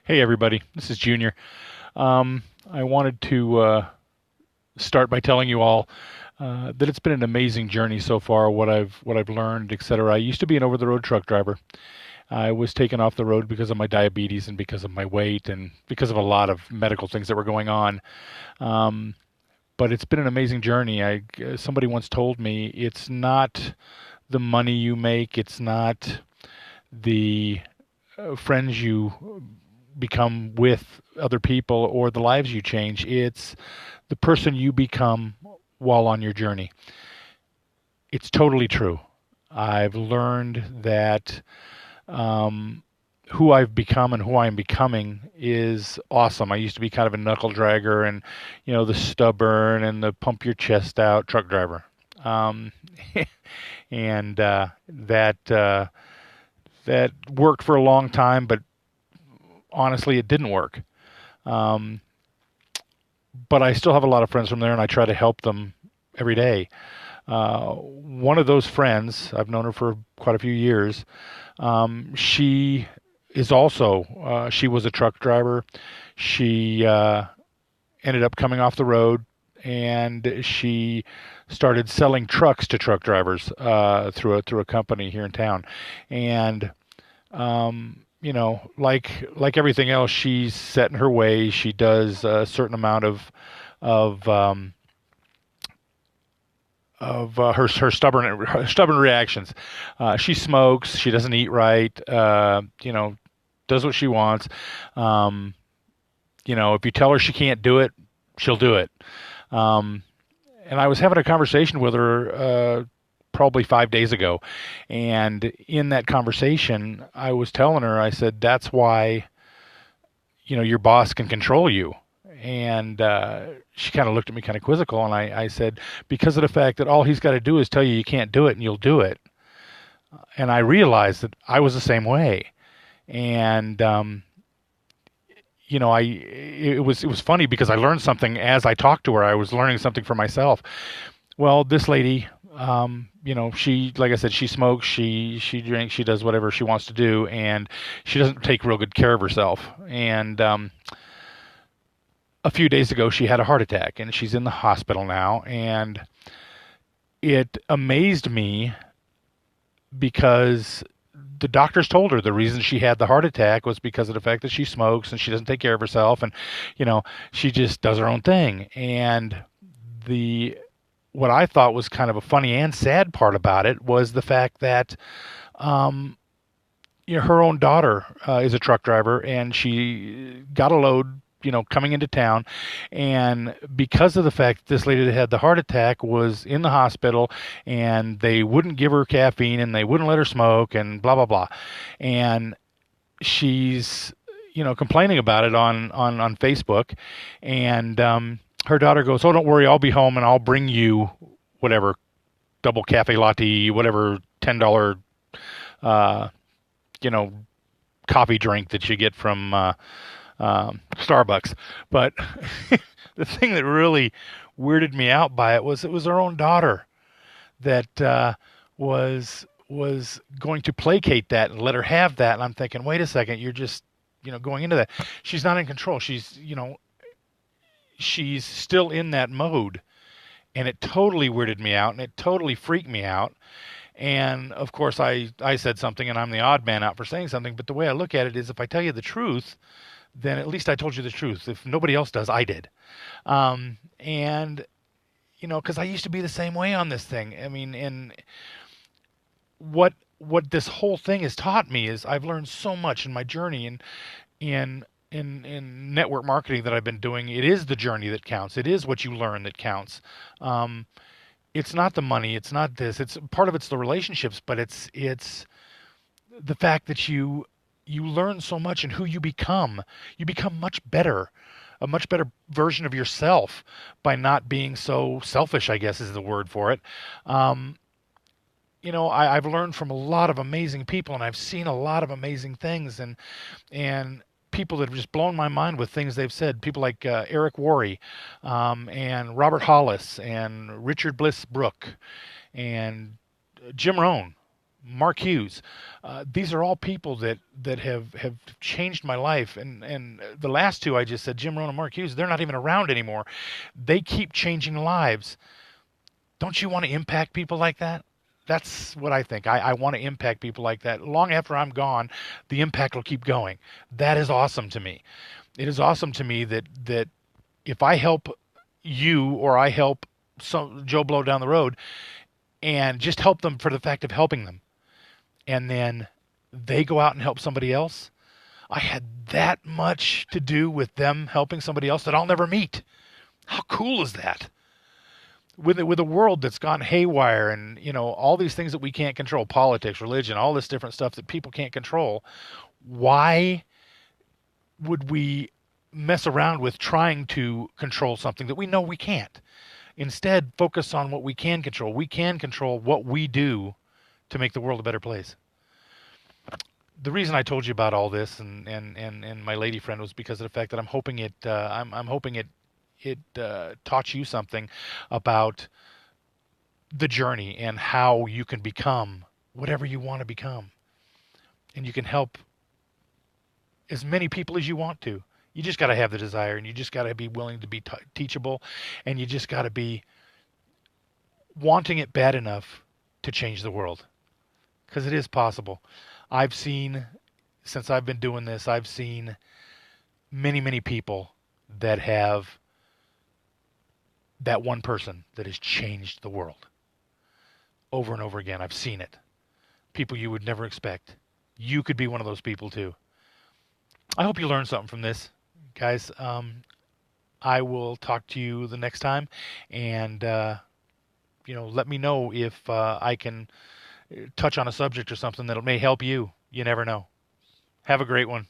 Hey everybody, this is Junior. I wanted to start by telling you all that it's been an amazing journey so far. What I've learned, etc. I used to be an over-the-road truck driver. I was taken off the road because of my diabetes and because of my weight and because of a lot of medical things that were going on. Um, but it's been an amazing journey. Somebody once told me it's not the money you make, it's not the friends you become with other people or the lives you change. It's the person you become while on your journey. It's totally true. I've learned that um, who I've become and who I'm becoming is awesome. I used to be kind of a knuckle dragger and, the stubborn and the pump your chest out truck driver. Um, and that worked for a long time, but honestly, it didn't work. Um, but I still have a lot of friends from there, and I try to help them every day. One of those friends, I've known her for quite a few years. She is also she was a truck driver. She ended up coming off the road, and she started selling trucks to truck drivers through a company here in town. And like everything else, she's set in her ways. She does a certain amount of her stubborn reactions. She smokes. She doesn't eat right. Does what she wants. Um, if you tell her she can't do it, she'll do it. Um, and I was having a conversation with her probably 5 days ago, and in that conversation, I was telling her, I said, "That's why your boss can control you." And she kind of looked at me kind of quizzical, and I said, because of the fact that all he's got to do is tell you can't do it, and you'll do it. And I realized that I was the same way. And it was funny because I learned something as I talked to her. I was learning something for myself. Well, this lady, she, like I said, she smokes, she drinks, she does whatever she wants to do, and she doesn't take real good care of herself. And a few days ago, she had a heart attack, and she's in the hospital now. And it amazed me because the doctors told her the reason she had the heart attack was because of the fact that she smokes and she doesn't take care of herself, and she just does her own thing. And the what I thought was kind of a funny and sad part about it was the fact that um, her own daughter is a truck driver, and she got a load, coming into town, and because of the fact that this lady that had the heart attack was in the hospital, and they wouldn't give her caffeine, and they wouldn't let her smoke, and blah blah blah, and she's complaining about it on Facebook, and her daughter goes, "Oh, don't worry, I'll be home and I'll bring you whatever double cafe latte, whatever $10, uh, you know, coffee drink that you get from Starbucks." But the thing that really weirded me out by it was her own daughter that was going to placate that and let her have that. And I'm thinking, wait a second, you're just going into that. She's not in control. She's still in that mode, and it totally weirded me out, and it totally freaked me out. And of course, I said something, and I'm the odd man out for saying something. But the way I look at it is, if I tell you the truth, then at least I told you the truth. If nobody else does, I did. And because I used to be the same way on this thing. I mean, and what this whole thing has taught me is I've learned so much in my journey, and in network marketing that I've been doing. It is the journey that counts. It is what you learn that counts. Um, it's not the money. It's not this. It's part of it's the relationships, but it's the fact that you learn so much, and who you become. You become much better, a much better version of yourself by not being so selfish, I guess is the word for it. Um, I've learned from a lot of amazing people, and I've seen a lot of amazing things, and people that have just blown my mind with things they've said. People like Eric Worre, and Robert Hollis, and Richard Bliss Brooke, and Jim Rohn. Mark Hughes. These are all people that have changed my life. And the last two I just said, Jim Rohn and Mark Hughes, they're not even around anymore. They keep changing lives. Don't you want to impact people like that? That's what I think. I want to impact people like that. Long after I'm gone, the impact will keep going. That is awesome to me. It is awesome to me that if I help you or I help some Joe Blow down the road and just help them for the fact of helping them, and then they go out and help somebody else, I had that much to do with them helping somebody else that I'll never meet. How cool is that? With a world that's gone haywire, and all these things that we can't control, politics, religion, all this different stuff that people can't control, why would we mess around with trying to control something that we know we can't? Instead, focus on what we can control. We can control what we do to make the world a better place. The reason I told you about all this and my lady friend was because of the fact that I'm hoping it taught you something about the journey and how you can become whatever you want to become, and you can help as many people as you want to. You just got to have the desire, and you just got to be willing to be teachable, and you just got to be wanting it bad enough to change the world, because it is possible. I've seen, since I've been doing this, I've seen many, many people that have that one person that has changed the world over and over again. I've seen it. People you would never expect. You could be one of those people too. I hope you learned something from this, guys. I will talk to you the next time, and let me know if I can touch on a subject or something that may help you. You never know. Have a great one.